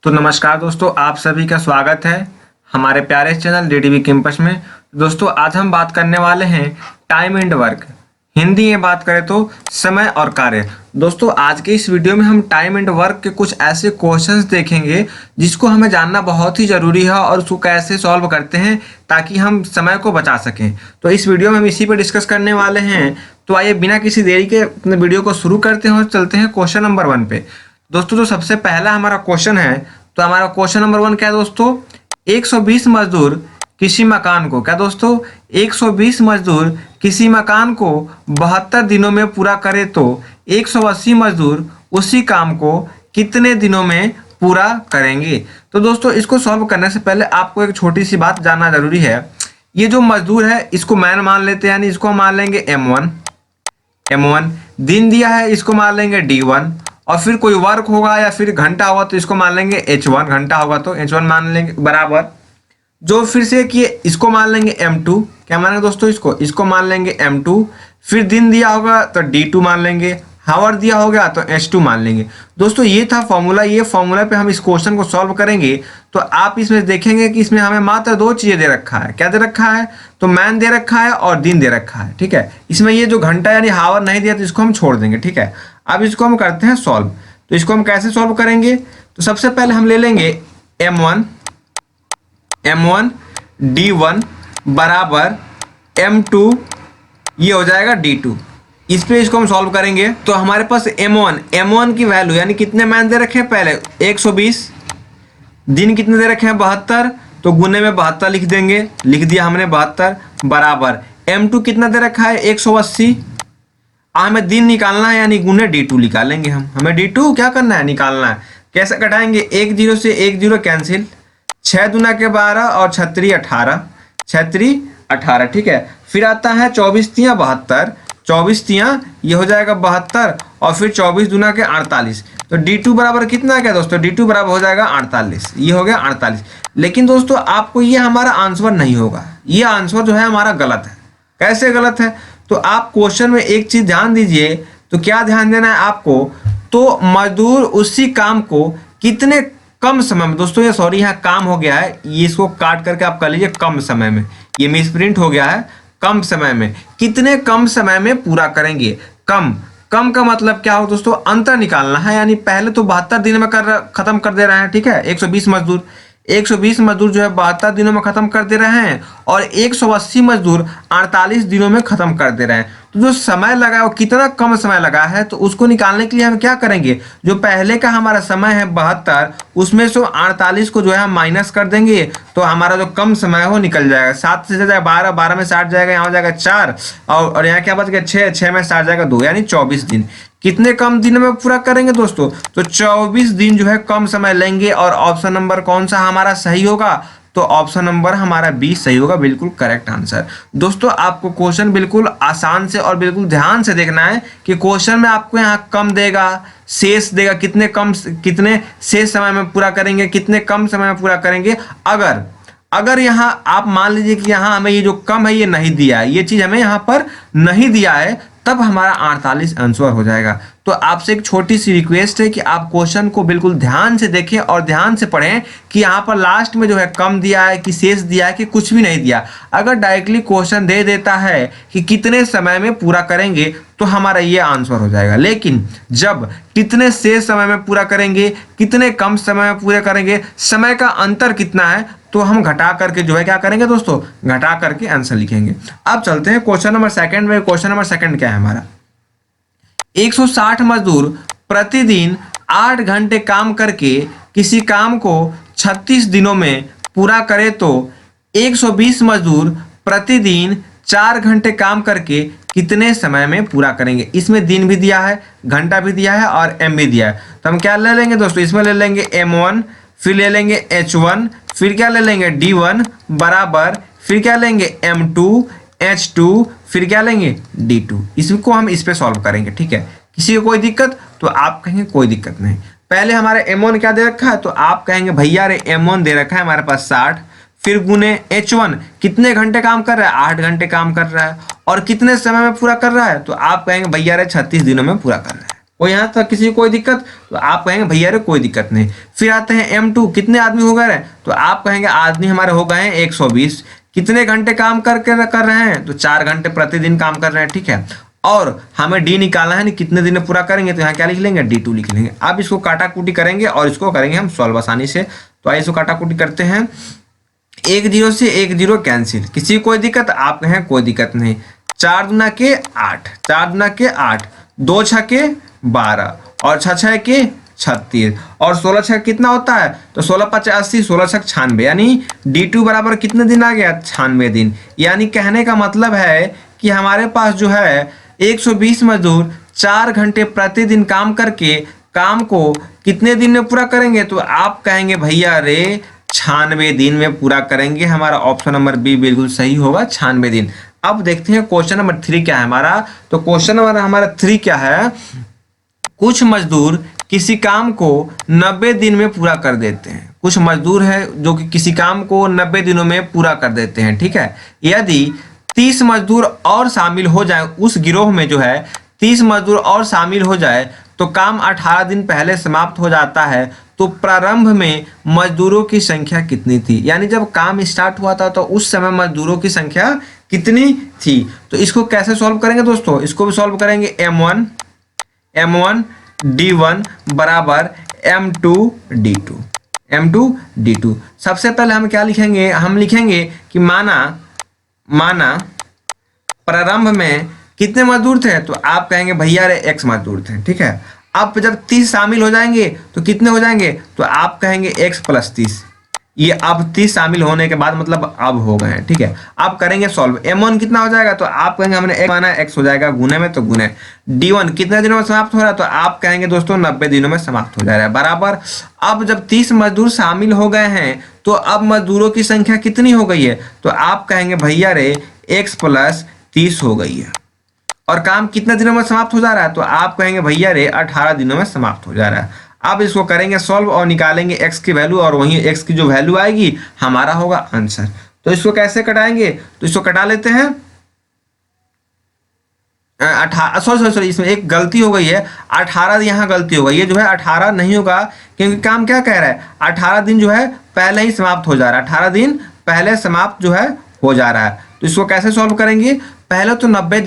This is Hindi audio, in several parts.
तो नमस्कार दोस्तों, आप सभी का स्वागत है हमारे प्यारे चैनल डीडीवी कैंपस में। दोस्तों आज हम बात करने वाले हैं टाइम एंड वर्क, हिंदी में बात करें तो समय और कार्य। दोस्तों आज के इस वीडियो में हम टाइम एंड वर्क के कुछ ऐसे क्वेश्चंस देखेंगे जिसको हमें जानना बहुत ही ज़रूरी है और उसको कैसे सॉल्व करते हैं ताकि हम समय को बचा सकें। तो इस वीडियो में हम इसी पर डिस्कस करने वाले हैं। तो आइए बिना किसी देरी के अपने वीडियो को शुरू करते हैं और चलते हैं क्वेश्चन नंबर 1 पे। दोस्तों जो सबसे पहला हमारा क्वेश्चन है, तो हमारा क्वेश्चन नंबर 1 क्या है दोस्तों? 120 मजदूर किसी मकान को, क्या दोस्तों 120 मजदूर किसी मकान को 72 दिनों में पूरा करे तो 180 मजदूर उसी काम को कितने दिनों में पूरा करेंगे? तो दोस्तों इसको सॉल्व करने से पहले आपको एक छोटी सी बात जानना जरूरी है। ये जो मजदूर है इसको मैन मान लेते हैं, यानी इसको हम मान लेंगे M1। दिन दिया है इसको मान लेंगे D1, और फिर कोई वर्क होगा या फिर घंटा होगा तो इसको मान लेंगे H1, घंटा होगा तो H1 मान लेंगे बराबर। जो फिर से कि इसको मान लेंगे M2, क्या मानेंगे दोस्तों इसको मान लेंगे M2। फिर दिन दिया होगा तो D2 मान लेंगे, हावर दिया होगा तो H2 मान लेंगे। दोस्तों ये था फॉर्मूला, ये फॉर्मूला पे हम इस क्वेश्चन को सॉल्व करेंगे। तो आप इसमें देखेंगे कि इसमें हमें मात्र 2 चीजें दे रखा है। क्या दे रखा है? तो मैन दे रखा है और दिन दे रखा है, ठीक है। इसमें ये जो घंटा यानी हावर नहीं दिया तो इसको हम छोड़ देंगे, ठीक है। अब इसको हम करते हैं सॉल्व। तो इसको हम कैसे सॉल्व करेंगे? तो सबसे पहले हम ले लेंगे M1 D1 बराबर M2, ये हो जाएगा D2। इस पे इसको हम सॉल्व करेंगे तो हमारे पास M1 की वैल्यू यानी कितने मैन दे रखे हैं, पहले 120, दिन कितने दे रखे हैं 72, तो गुने में 72 लिख देंगे, लिख दिया हमने 72 बराबर M2 कितना दे रखा है 180। हमें दिन निकालना है यानी गुने D2 निकालेंगे हम। हमें D2 क्या करना है, निकालना है। कैसे घटाएंगे? 1 0 से 1 0 कैंसिल, 6 दूना के 12 और 6 18, 6 18, ठीक है। फिर आता है 24 तियाँ 72, 24 तियाँ ये हो जाएगा 72 और फिर 24 दूना के 48। तो D2 बराबर कितना है क्या दोस्तों? D2 बराबर हो जाएगा 48, ये हो गया 48। लेकिन दोस्तों आपको ये हमारा आंसर नहीं होगा, ये आंसर जो है हमारा गलत है। कैसे गलत है? तो आप क्वेश्चन में एक चीज ध्यान दीजिए। तो क्या ध्यान देना है आपको? तो मजदूर उसी काम को कितने कम समय में, दोस्तों ये सॉरी यहाँ काम हो गया है, ये इसको काट करके आप कर लीजिए कम समय में, ये मिसप्रिंट हो गया है। कम समय में, कितने कम समय में पूरा करेंगे? कम का मतलब क्या हो दोस्तों? अंतर निकालना है। यानी पहले तो 72 दिन में खत्म कर दे रहे हैं, ठीक है। 120 मजदूर जो है 72 दिनों में खत्म कर दे रहे हैं और 180 मजदूर 48 दिनों में खत्म कर दे रहे हैं। तो जो समय लगा है वो कितना कम समय लगा है, तो उसको निकालने के लिए हम क्या करेंगे? जो पहले का हमारा समय है 72, उसमें से 48 को जो है हम माइनस कर देंगे, तो हमारा जो कम समय है वो निकल जाएगा। 7 से जाएगा 12, 12 में 60 जाएगा, यहाँ हो जाएगा 4 और यहाँ क्या बच गया 6, 6 में 60 जाएगा 2, यानी 24 दिन। कितने कम दिन में पूरा करेंगे दोस्तों? तो 24 दिन जो है कम समय लेंगे। और ऑप्शन नंबर कौन सा हमारा सही होगा? तो ऑप्शन नंबर हमारा बी सही होगा, बिल्कुल करेक्ट आंसर। दोस्तों आपको क्वेश्चन बिल्कुल आसान से और बिल्कुल ध्यान से देखना है कि क्वेश्चन में आपको यहाँ कम देगा, शेष देगा, कितने शेष समय में पूरा करेंगे, कितने कम समय में पूरा करेंगे। अगर यहाँ आप मान लीजिए कि यहाँ हमें ये जो कम है ये नहीं दिया है, ये चीज हमें यहाँ पर नहीं दिया है, तब हमारा 48 आंसर हो जाएगा। तो आपसे एक छोटी सी रिक्वेस्ट है कि आप क्वेश्चन को बिल्कुल ध्यान से देखें और ध्यान से पढ़ें कि यहाँ पर लास्ट में जो है कम दिया है कि शेष दिया है कि कुछ भी नहीं दिया। अगर डायरेक्टली क्वेश्चन दे देता है कि कितने समय में पूरा करेंगे तो हमारा ये आंसर हो जाएगा। लेकिन जब कितने शेष समय में पूरा करेंगे, कितने कम समय में पूरे करेंगे, समय का अंतर कितना है, तो हम घटा करके जो है क्या करेंगे दोस्तों, घटा करके आंसर लिखेंगे। अब चलते हैं क्वेश्चन नंबर 2 में। क्वेश्चन नंबर 2 क्या है हमारा? 160 मजदूर प्रतिदिन 8 घंटे काम करके किसी काम को 36 दिनों में पूरा करे तो 120 मजदूर प्रतिदिन 4 घंटे काम करके कितने समय में पूरा करेंगे? इसमें दिन भी दिया है, घंटा भी दिया है और एम भी दिया है। तो हम क्या ले लेंगे दोस्तों? इसमें ले लेंगे M1, फिर ले लेंगे H1, फिर क्या ले लेंगे D1 बराबर, फिर क्या लेंगे M2, H2, फिर क्या लेंगे D2। इसको हम इस पे सॉल्व करेंगे, ठीक है। किसी को कोई दिक्कत? तो आप कहेंगे कोई दिक्कत नहीं। पहले हमारे M1 क्या दे रखा है? तो आप कहेंगे भैया रे M1 दे रखा है हमारे पास 60, फिर गुने H1 कितने घंटे काम कर रहा है? 8 घंटे काम कर रहा है और कितने समय में पूरा कर रहा है? तो आप कहेंगे भैया रे 36 दिनों में पूरा कर रहा है। कोई यहाँ तक किसी को कोई दिक्कत? तो आप कहेंगे भैया रे कोई दिक्कत नहीं। फिर आते हैं M2, कितने आदमी हो गए? तो आप कहेंगे आदमी हमारे हो गए हैं 120। कितने घंटे काम कर रहे हैं? तो 4 घंटे प्रतिदिन काम कर रहे हैं, ठीक है। और हमें डी निकालना है, नहीं कितने दिन में पूरा करेंगे, तो यहाँ क्या लिख लेंगे? D2 लिख लेंगे। अब इसको काटाकूटी करेंगे और इसको करेंगे हम सॉल्व आसानी से। तो आइए इसको काटाकूटी करते हैं। 1 0 से 1 0 कैंसिल, किसी को कोई दिक्कत? आप कहें कोई दिक्कत नहीं। 4 दूना के 8, 4 दूना के 8, 2 6 के 12 और 6 6 के 36 और 16 6 कितना होता है? तो 16 5 80, 16 6 96, यानी D2 बराबर कितने दिन आ गया? 96 दिन। यानी कहने का मतलब है कि हमारे पास जो है 120 मजदूर 4 घंटे प्रतिदिन काम करके काम को कितने दिन में पूरा करेंगे? तो आप कहेंगे भैया रे 96 दिन में पूरा करेंगे। हमारा ऑप्शन नंबर बी बिल्कुल सही होगा, 96 दिन। अब देखते हैं क्वेश्चन नंबर 3 क्या है हमारा। तो क्वेश्चन नंबर हमारा 3 क्या है? कुछ मजदूर किसी काम को 90 दिन में पूरा कर देते हैं। कुछ मजदूर है जो कि किसी काम को 90 दिनों में पूरा कर देते हैं, ठीक है। यदि 30 मजदूर और शामिल हो जाए, उस गिरोह में जो है 30 मजदूर और शामिल हो जाए तो काम 18 दिन पहले समाप्त हो जाता है। तो प्रारंभ में मजदूरों की संख्या कितनी थी? यानी जब काम स्टार्ट हुआ था तो उस समय मजदूरों की संख्या कितनी थी? तो इसको कैसे सॉल्व करेंगे दोस्तों? इसको भी सॉल्व करेंगे। M1 D1 बराबर M2 D2, M2 D2। सबसे पहले हम क्या लिखेंगे? हम लिखेंगे कि माना प्रारंभ में कितने मजदूर थे? तो आप कहेंगे भैया रे X मजदूर थे, ठीक है। अब जब 30 शामिल हो जाएंगे तो कितने हो जाएंगे? तो आप कहेंगे X + 30। ये अब 30 शामिल होने के बाद मतलब अब हो गए हैं, ठीक है। अब करेंगे सॉल्व। M1 कितना हो जाएगा? तो आप कहेंगे हमने X माना, X हो जाएगा गुने में, तो गुने। D1 कितने दिनों में समाप्त हो रहा है? तो आप कहेंगे दोस्तों 90 दिनों में समाप्त हो जा रहा है, बराबर। अब जब 30 मजदूर शामिल हो गए हैं तो अब मजदूरों की संख्या कितनी हो गई है? तो आप कहेंगे भैया रे X + 30 हो गई है। और काम कितने दिनों में समाप्त हो जा रहा है? तो आप कहेंगे भैया रे 18 दिनों में समाप्त हो जा रहा है। अब इसको करेंगे सॉल्व और निकालेंगे x की वैल्यू, और वहीं x की जो वैल्यू आएगी हमारा होगा आंसर। तो इसको कैसे कटाएंगे? तो इसको कटा लेते हैं। 18, सॉरी इसमें एक गलती हो गई है, 18 यहाँ गलती हो गई। ये जो है 18 नहीं होगा, क्योंकि काम क्या कह रहा है? 18 दिन जो है पहले ही समाप्त हो जा रहा है, 18 दिन पहले समाप्त जो है हो जा रहा है। तो इसको कैसे सॉल्व करेंगे? पहले तो 90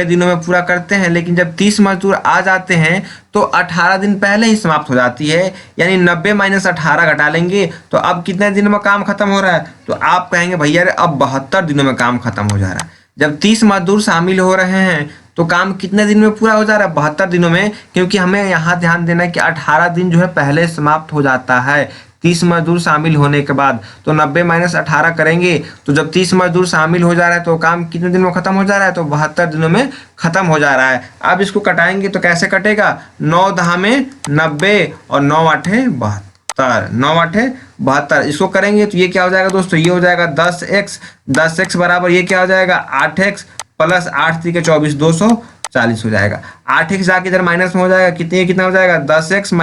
दिनों में पूरा करते हैं, लेकिन जब 30 मजदूर आ जाते हैं तो 18 दिन पहले ही समाप्त हो जाती है, यानी 90 - 18 घटा लेंगे। तो अब कितने दिनों में काम खत्म हो रहा है? तो आप कहेंगे भैया अब 72 दिनों में काम खत्म हो जा रहा है। जब 30 मजदूर शामिल हो रहे हैं तो काम कितने दिन में पूरा हो जा रहा है? 72 दिनों में, क्योंकि हमें यहाँ ध्यान देना है कि 18 दिन जो है पहले समाप्त हो जाता है 30 मजदूर शामिल होने के बाद। तो 90 - 18 करेंगे तो जब 30 मजदूर शामिल हो जा रहा है तो काम कितने दिन में खत्म हो जा रहा है? तो 72 दिनों में खत्म हो जा रहा है। अब इसको कटाएंगे तो कैसे कटेगा? 9 10 में 90 और 9 8 72, 9 8 72। इसको करेंगे तो ये क्या हो जाएगा दोस्तों? ये हो जाएगा 10x बराबर ये क्या हो जाएगा? 8x + 8 3 के 24, 240 हो जाएगा। 8x जाके इधर माइनस में हो जाएगा, कितना हो जाएगा? 10x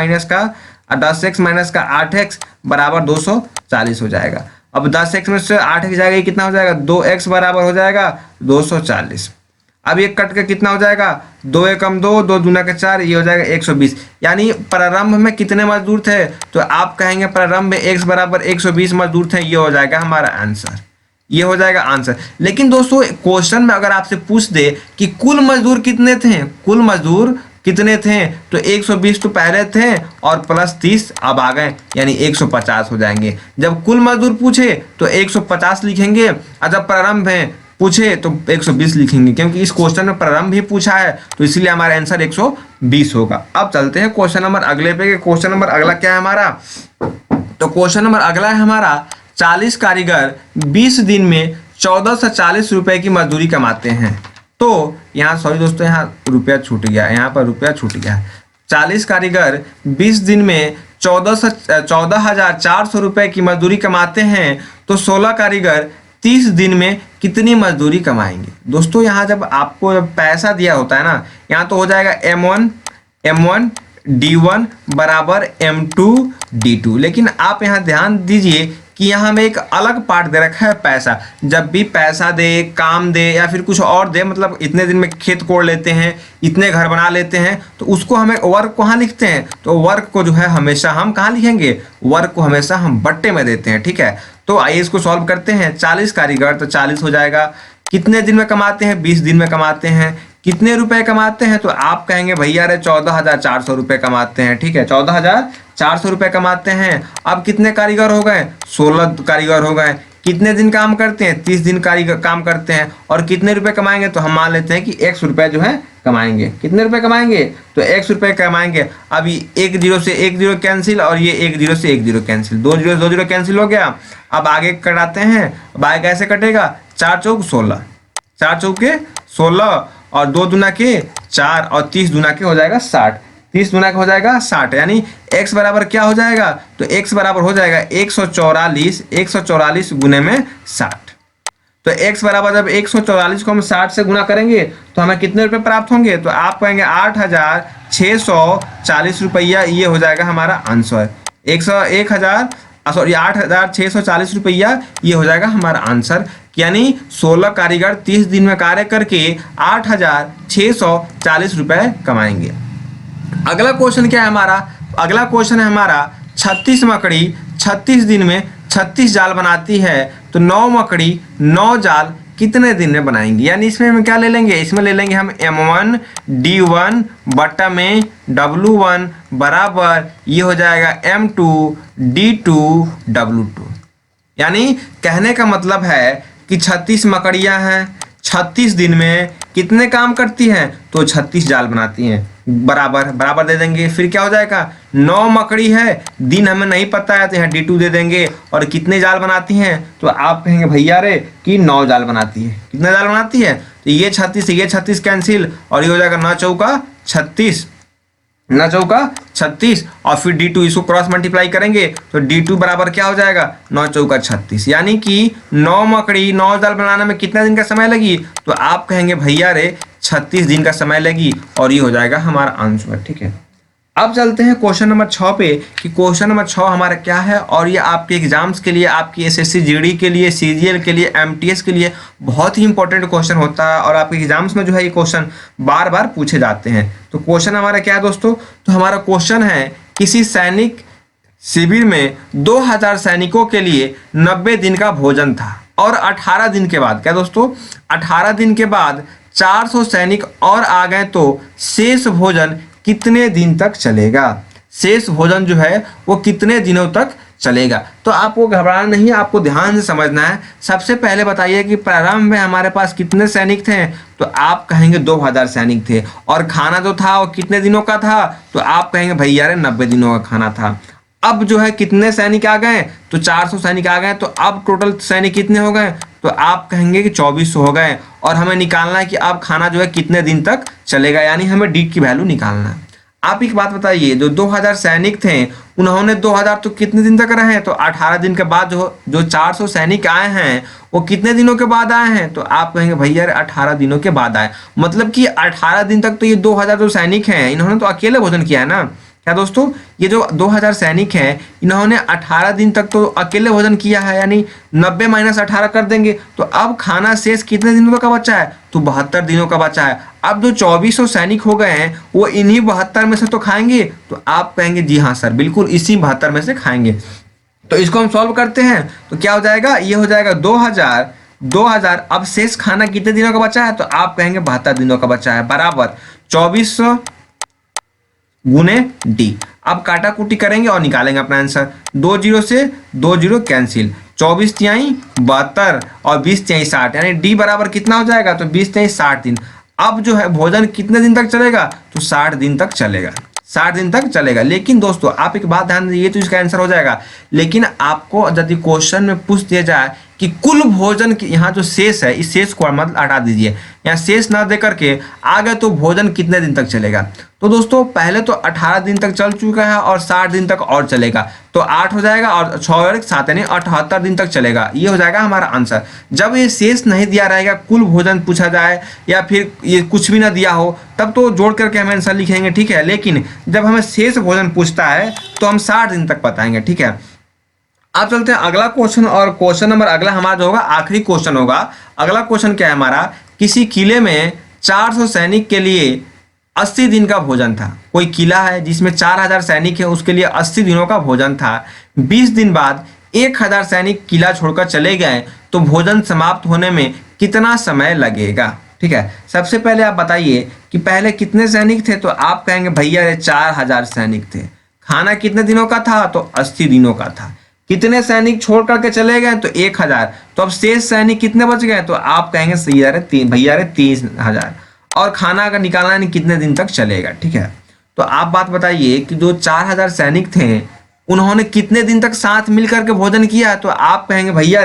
माइनस का 8x बराबर 240 हो जाएगा। अब 10x में से 8x जाएगा, ये कितना हो जाएगा? 2x बराबर हो जाएगा 240। अब ये कट के कितना हो जाएगा? 2 एकम 2, 2 दूना के 4, ये हो जाएगा 120। यानी प्रारंभ में कितने मजदूर थे? तो आप कहेंगे प्रारंभ में x बराबर 120 मजदूर थे। ये हो जाएगा हमारा आंसर, ये हो जाएगा आंसर। लेकिन दोस्तों क्वेश्चन में अगर आपसे पूछ दे कि कुल मजदूर कितने थे, कुल मजदूर कितने थे, तो 120 तो पहले थे और प्लस 30 अब आ गए, यानी 150 हो जाएंगे। जब कुल मजदूर पूछे तो 150 लिखेंगे, और जब प्रारंभ है पूछे तो 120 लिखेंगे, क्योंकि इस क्वेश्चन में प्रारंभ भी पूछा है तो इसलिए हमारा आंसर 120 होगा। अब चलते हैं क्वेश्चन नंबर अगले पे। क्वेश्चन नंबर अगला क्या है हमारा? तो क्वेश्चन नंबर अगला है हमारा 40 कारीगर 20 दिन में 1440 रुपए की मजदूरी कमाते हैं। तो यहाँ सॉरी दोस्तों, यहाँ रुपया छूट गया, यहाँ पर रुपया छूट गया। 40 कारीगर 20 दिन में 14,400 रुपए की मजदूरी कमाते हैं, तो 16 कारीगर 30 दिन में कितनी मजदूरी कमाएंगे? दोस्तों यहाँ जब आपको पैसा दिया होता है ना, यहाँ तो हो जाएगा M1 D1 बराबर M2 D2। लेकिन आप यहाँ ध्यान दीजिए कि यहाँ हमें एक अलग पार्ट दे रखा है पैसा। जब भी पैसा दे, काम दे या फिर कुछ और दे, मतलब इतने दिन में खेत कोड़ लेते हैं, इतने घर बना लेते हैं, तो उसको हमें वर्क कहाँ लिखते हैं, तो वर्क को जो है हमेशा हम कहाँ लिखेंगे, वर्क को हमेशा हम बट्टे में देते हैं। ठीक है, तो आइए इसको सॉल्व करते हैं। 40 कारीगर तो 40 हो जाएगा। कितने दिन में कमाते हैं, 20 दिन में कमाते हैं। कितने रुपए कमाते हैं, तो आप कहेंगे भैया अरे 14,400 रुपए कमाते हैं। ठीक है, 14,400 रुपए कमाते हैं। अब कितने कारीगर हो गए, 16 कारीगर हो गए। कितने दिन काम करते हैं, 30 दिन कारीगर काम करते हैं। और कितने रुपए कमाएंगे, तो हम मान लेते हैं कि 100 रुपए जो है कमाएंगे। कितने रुपए कमाएंगे, तो 100 रुपए कमाएंगे। अब ये 1 0 से 1 0 कैंसिल, और ये 1 0 से 1 0 कैंसिल, 2 0 से 2 0 कैंसिल हो गया। अब आगे कटाते हैं। अब आगे कैसे कटेगा, 4 चौक 16, 4 चौके 16 और 2 दूना के 4 और 30 दूना के हो जाएगा 60। 30 दूना का हो जाएगा 60, यानी x बराबर क्या हो जाएगा, तो x बराबर हो जाएगा 144 गुने में 60। तो x बराबर जब 144 को हम 60 से गुना करेंगे तो हमें कितने रुपए प्राप्त होंगे, तो आप कहेंगे 8,640 रुपया, ये हो जाएगा हमारा आंसर। 8,640 रुपया ये हो जाएगा हमारा आंसर। यानी 16 कारीगर 30 दिन में कार्य करके 8,640 रुपए कमाएंगे। अगला क्वेश्चन क्या है हमारा, अगला क्वेश्चन है हमारा 36 मकड़ी 36 दिन में 36 जाल बनाती है, तो 9 मकड़ी 9 जाल कितने दिन में बनाएंगे। यानी इसमें हम क्या ले लेंगे, इसमें ले लेंगे हम M1 D1 बट्टा में W1 बराबर ये हो जाएगा M2 D2 W2। यानी कहने का मतलब है कि 36 मकड़ियां हैं, 36 दिन में कितने काम करती हैं, तो 36 जाल बनाती हैं। बराबर बराबर दे देंगे, फिर क्या हो जाएगा, 9 मकड़ी है, दिन हमें नहीं पता है तो यहाँ D2 दे देंगे। और कितने जाल बनाती हैं, तो आप कहेंगे भैया रे कि 9 जाल बनाती है। कितने जाल बनाती है, तो ये 36 से ये 36 कैंसिल, और ये हो जाएगा 9 चौका 36, 9 चौका 36, और फिर D2 इसको क्रॉस मल्टीप्लाई करेंगे तो D2 बराबर क्या हो जाएगा, 9 चौका 36। यानी कि 9 मकड़ी 9 जाल बनाने में कितना दिन का समय लगी, तो आप कहेंगे भैया रे 36 दिन का समय लगी, और ये हो जाएगा हमारा आंसर। ठीक है, अब चलते हैं क्वेश्चन नंबर 6 पे कि क्वेश्चन नंबर 6 हमारा क्या है। और ये आपके एग्जाम्स के लिए, आपकी एसएससी जीडी के लिए, सीजीएल के लिए, एमटीएस के लिए बहुत ही इंपॉर्टेंट क्वेश्चन होता है, और आपके एग्जाम्स में जो है ये क्वेश्चन बार बार पूछे जाते हैं। तो क्वेश्चन हमारा क्या है दोस्तों, तो हमारा क्वेश्चन है किसी सैनिक शिविर में 2000 सैनिकों के लिए 90 दिन का भोजन था, और 18 दिन के बाद, क्या दोस्तों, 18 दिन के बाद 400 सैनिक और आ गए, तो शेष भोजन कितने दिन तक चलेगा। शेष भोजन जो है वो कितने दिनों तक चलेगा। तो आपको घबराना नहीं है, आपको ध्यान से समझना है। सबसे पहले बताइए कि प्रारंभ में हमारे पास कितने सैनिक थे, तो आप कहेंगे 2000 सैनिक थे, और खाना जो था वो कितने दिनों का था, तो आप कहेंगे भैया रे 90 दिनों का खाना था। अब जो है कितने सैनिक आ गए, तो 400 सैनिक आ गए, तो अब टोटल सैनिक कितने हो गए, तो आप कहेंगे कि 2400 हो गए। और हमें निकालना है कि अब खाना जो है कितने दिन तक चलेगा, यानी हमें डी की वैल्यू निकालना है। आप एक बात बताइए, जो 2000 सैनिक थे उन्होंने 2000 तो कितने दिन तक रहे, तो 18 दिन के बाद जो 400 सैनिक आए हैं वो कितने दिनों के बाद आए हैं, तो आप कहेंगे भैया 18 दिनों के बाद आए। मतलब कि 18 दिन तक तो ये 2000 जो सैनिक हैं इन्होंने तो अकेले भोजन किया है ना। क्या दोस्तों, ये जो 2000 सैनिक हैं इन्होंने 18 दिन तक तो अकेले भोजन किया है, यानी 90 माइनस 18 कर देंगे, तो अब खाना शेष कितने दिनों का बचा है, तो 72 दिनों का बचा है। अब जो 2400 सैनिक हो गए हैं वो इन्हीं 72 में से तो खाएंगे, तो आप कहेंगे जी हाँ सर बिल्कुल इसी 72 में से खाएंगे। तो इसको हम सॉल्व करते हैं, तो क्या हो जाएगा, ये हो जाएगा 2000। अब शेष खाना कितने दिनों का बचा है, तो आप कहेंगे 72 दिनों का बचा है, बराबर 2400 गुने डी। अब काटा कुटी करेंगे और निकालेंगे अपना आंसर। 2 0 से 2 0 कैंसिल, 24 तिहाई 72 और 20 तिहाई 60, यानी डी बराबर कितना हो जाएगा, तो 20 तिहाई 60 दिन। अब जो है भोजन कितने दिन तक चलेगा, तो 60 दिन तक चलेगा, 60 दिन तक चलेगा। लेकिन दोस्तों आप एक बात ध्यान दीजिए, तो इसका आंसर हो जाएगा, लेकिन आपको यदि क्वेश्चन में पूछ दिया जाए कि कुल भोजन की यहाँ जो शेष है, इस शेष को मतलब हटा दीजिए, यहाँ शेष ना दे करके आगे तो भोजन कितने दिन तक चलेगा, तो दोस्तों पहले तो 18 दिन तक चल चुका है और 60 दिन तक और चलेगा, तो 8 हो जाएगा और 6 और 7 यानी 78 दिन तक चलेगा। ये हो जाएगा हमारा आंसर। जब ये शेष नहीं दिया रहेगा, कुल भोजन पूछा जाए या फिर ये कुछ भी ना दिया हो, तब तो जोड़ करके हम आंसर लिखेंगे, ठीक है। लेकिन जब हमें शेष भोजन पूछता है तो हम 60 दिन तक बताएंगे, ठीक है। अब चलते हैं अगला क्वेश्चन, और क्वेश्चन नंबर अगला हमारा जो होगा आखिरी क्वेश्चन होगा। अगला क्वेश्चन क्या है हमारा, किसी किले में 400 सैनिक के लिए 80 दिन का भोजन था। कोई किला है जिसमें 4000 सैनिक है, उसके लिए 80 दिनों का भोजन था। 20 दिन बाद 1000 सैनिक किला छोड़कर चले गए तो भोजन समाप्त होने में कितना समय लगेगा। ठीक है, सबसे पहले आप बताइए कि पहले कितने सैनिक थे, तो आप कहेंगे भैया ये 4000 सैनिक थे। खाना कितने दिनों का था, तो 80 दिनों का था। कितने सैनिक छोड़ करके चले गए, तो 1000। तो अब शेष सैनिक कितने बच गए, तो आप कहेंगे सही भैया 3000। और खाना अगर निकालना है कितने दिन तक चलेगा। ठीक है, तो आप बात बताइए कि जो 4000 सैनिक थे उन्होंने कितने दिन तक साथ मिलकर के भोजन किया, तो आप कहेंगे भैया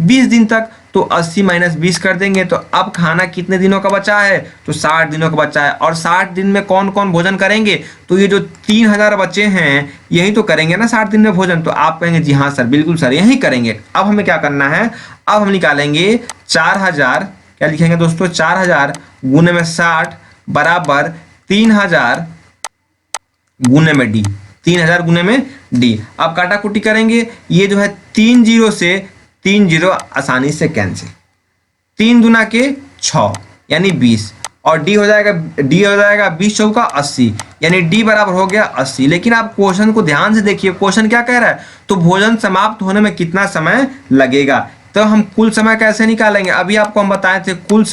20 दिन तक। तो 80 - 20 कर देंगे, तो अब खाना कितने दिनों का बचा है, तो 60 दिनों का बचा है। और 60 दिन में कौन कौन भोजन करेंगे, तो ये जो 3000 बच्चे हैं यही तो करेंगे ना 60 दिन में भोजन। तो आप कहेंगे जी हाँ सर, बिल्कुल सर यही करेंगे। अब हमें क्या करना है, अब हम निकालेंगे 4000, क्या लिखेंगे दोस्तों, 4000 गुने में 60 बराबर 3000 गुने में डी, 3000 गुने में डी। अब काटा कुटी करेंगे, ये जो है 3 जीरो से 3 जीरो आसानी से कैंसिल, 3 दूना के 6 यानी 20, और डी हो जाएगा 20 चौका 80, यानी डी बराबर हो गया 80। लेकिन आप क्वेश्चन को ध्यान से देखिए, क्वेश्चन क्या कह रहा है, तो भोजन समाप्त होने में कितना समय लगेगा। तो हम कुल समय कैसे निकालेंगे, अभी आपको हम बताए थे कुल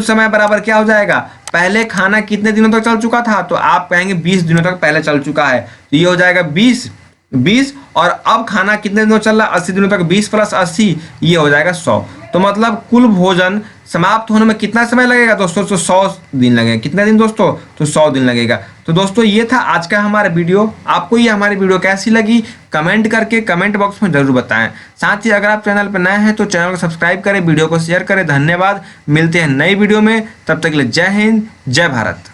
समय बराबर क्या हो जाएगा, पहले खाना कितने दिनों तक चल चुका था, तो आप कहेंगे 20 दिनों तक पहले चल चुका है, तो ये हो जाएगा 20, और अब खाना कितने दिनों चल रहा है, 80 दिनों तक, 20 + 80 ये हो जाएगा 100। तो मतलब कुल भोजन समाप्त होने में कितना समय लगेगा दोस्तों, तो 100 दिन लगेगा। कितने दिन दोस्तों, तो 100 दिन लगेगा। तो दोस्तों ये था आज का हमारा वीडियो। आपको ये हमारी वीडियो कैसी लगी कमेंट करके कमेंट बॉक्स में जरूर बताएं। साथ ही अगर आप चैनल पर नए हैं तो चैनल को सब्सक्राइब करें, वीडियो को शेयर करें। धन्यवाद, मिलते हैं नई वीडियो में, तब तक के लिए जय हिंद, जय भारत।